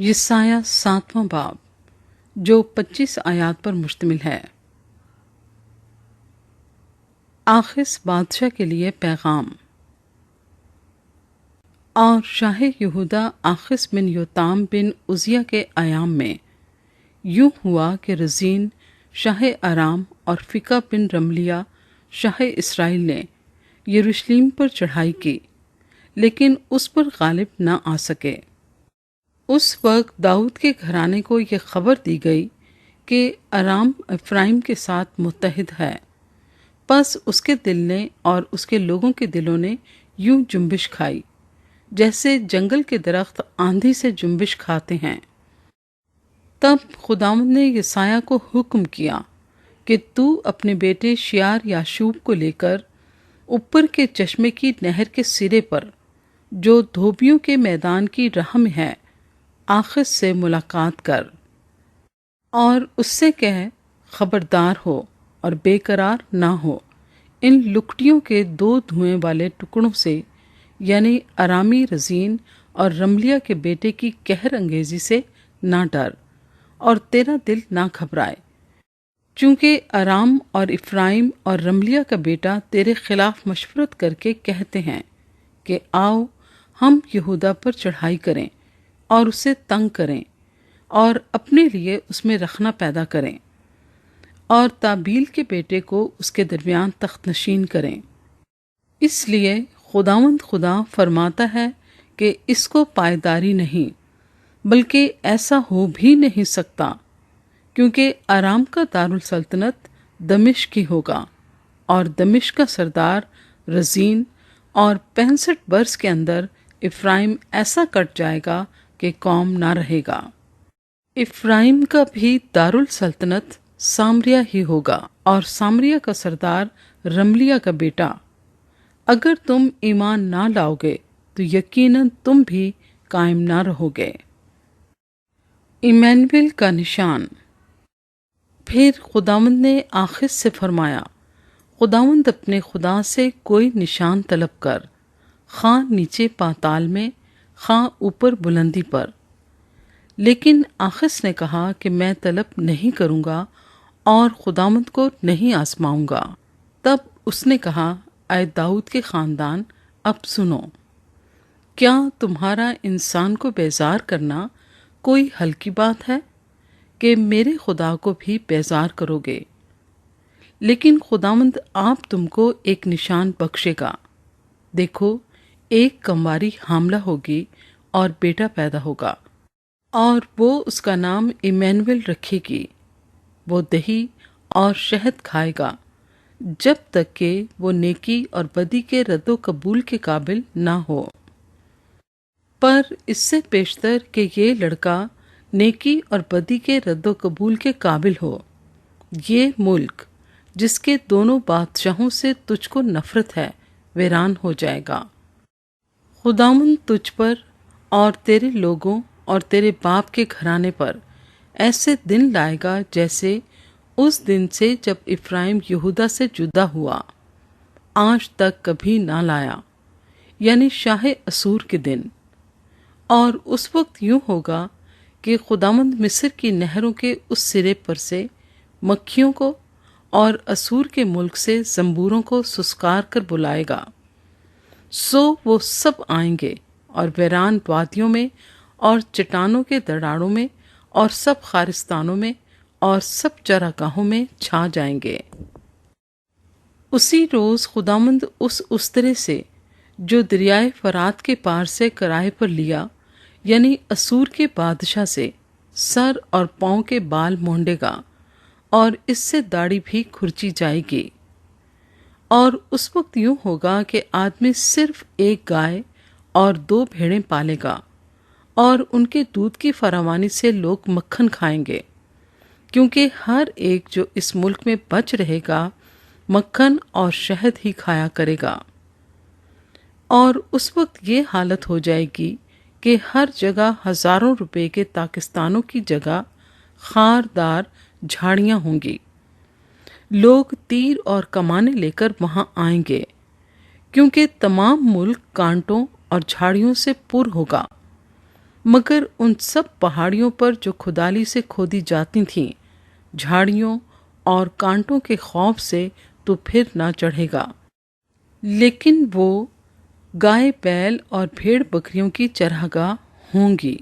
یسایہ 7واں باب جو 25 آیات پر مشتمل ہے۔ آخس بادشاہ کے لیے پیغام۔ اور شاہ یہودا آخس بن یوتام بن عزیہ کے ایام میں یوں ہوا کہ رزین شاہ ارام اور فقہ بن رملیہ شاہ اسرائیل نے یروشلم پر چڑھائی کی، لیکن اس پر غالب نہ آ سکے۔ اس وقت داؤد کے گھرانے کو یہ خبر دی گئی کہ ارام افرائیم کے ساتھ متحد ہے، پس اس کے دل نے اور اس کے لوگوں کے دلوں نے یوں جنبش کھائی جیسے جنگل کے درخت آندھی سے جنبش کھاتے ہیں۔ تب خداوند نے یسایہ کو حکم کیا کہ تو اپنے بیٹے شیار یاشوب کو لے کر اوپر کے چشمے کی نہر کے سرے پر جو دھوبیوں کے میدان کی راہ میں ہے آخس سے ملاقات کر، اور اس سے کہہ خبردار ہو اور بے قرار نہ ہو، ان لکٹیوں کے 2 دھوئیں والے ٹکڑوں سے یعنی ارامی رزین اور رملیہ کے بیٹے کی قہر انگیزی سے نہ ڈر اور تیرا دل نہ گھبرائے، چونکہ ارام اور افرائیم اور رملیہ کا بیٹا تیرے خلاف مشورت کر کے کہتے ہیں کہ آؤ ہم یہودا پر چڑھائی کریں اور اسے تنگ کریں اور اپنے لیے اس میں رخنہ پیدا کریں اور تابیل کے بیٹے کو اس کے درمیان تخت نشین کریں۔ اس لیے خداوند خدا فرماتا ہے کہ اس کو پائیداری نہیں، بلکہ ایسا ہو بھی نہیں سکتا، کیونکہ ارام کا دارالسلطنت دمشق ہی ہوگا، اور دمشق کا سردار رزین، اور 65 برس کے اندر افرائیم ایسا کٹ جائے گا کہ قوم نہ رہے گا۔ افرائیم کا بھی دارالسلطنت سامریہ ہی ہوگا، اور سامریہ کا سردار رملیہ کا بیٹا۔ اگر تم ایمان نہ لاؤ گے تو یقیناً تم بھی قائم نہ رہو گے۔ ایمینویل کا نشان۔ پھر خداوند نے آخس سے فرمایا، خداوند اپنے خدا سے کوئی نشان طلب کر، خواہ نیچے پاتال میں خواہ اوپر بلندی پر۔ لیکن آخس نے کہا کہ میں طلب نہیں کروں گا اور خداوند کو نہیں آزماؤں گا۔ تب اس نے کہا، اے داؤد کے خاندان، اب سنو، کیا تمہارا انسان کو بیزار کرنا کوئی ہلکی بات ہے کہ میرے خدا کو بھی بیزار کرو گے؟ لیکن خداوند آپ تم کو ایک نشان بخشے گا۔ دیکھو، ایک کنواری حاملہ ہوگی اور بیٹا پیدا ہوگا، اور وہ اس کا نام ایمینویل رکھے گی۔ وہ دہی اور شہد کھائے گا جب تک کہ وہ نیکی اور بدی کے رد و قبول کے قابل نہ ہو۔ پر اس سے پیشتر کہ یہ لڑکا نیکی اور بدی کے رد و قبول کے قابل ہو، یہ ملک جس کے دونوں بادشاہوں سے تجھ کو نفرت ہے ویران ہو جائے گا۔ خداوند تجھ پر اور تیرے لوگوں اور تیرے باپ کے گھرانے پر ایسے دن لائے گا جیسے اس دن سے جب افرائیم یہودا سے جدا ہوا آج تک کبھی نہ لایا، یعنی شاہ اسور کے دن۔ اور اس وقت یوں ہوگا کہ خداوند مصر کی نہروں کے اس سرے پر سے مکھیوں کو اور اسور کے ملک سے زنبوروں کو سسکار کر بلائے گا، سو وہ سب آئیں گے اور ویران وادیوں میں اور چٹانوں کے دراڑوں میں اور سب خارستانوں میں اور سب چراگاہوں میں چھا جائیں گے۔ اسی روز خداوند اس استرے سے جو دریائے فرات کے پار سے کرائے پر لیا، یعنی اسور کے بادشاہ سے سر اور پاؤں کے بال مونڈے گا، اور اس سے داڑھی بھی کھرچی جائے گی۔ اور اس وقت یوں ہوگا کہ آدمی صرف ایک گائے اور 2 بھیڑیں پالے گا، اور ان کے دودھ کی فراوانی سے لوگ مکھن کھائیں گے، کیونکہ ہر ایک جو اس ملک میں بچ رہے گا مکھن اور شہد ہی کھایا کرے گا۔ اور اس وقت یہ حالت ہو جائے گی کہ ہر جگہ ہزاروں روپے کے تاکستانوں کی جگہ خاردار جھاڑیاں ہوں گی۔ لوگ تیر اور کمانیں لے کر وہاں آئیں گے، کیونکہ تمام ملک کانٹوں اور جھاڑیوں سے پر ہوگا۔ مگر ان سب پہاڑیوں پر جو کھدالی سے کھودی جاتی تھیں، جھاڑیوں اور کانٹوں کے خوف سے تو پھر نہ چڑھے گا، لیکن وہ گائے بیل اور بھیڑ بکریوں کی چراگاہ ہوں گی۔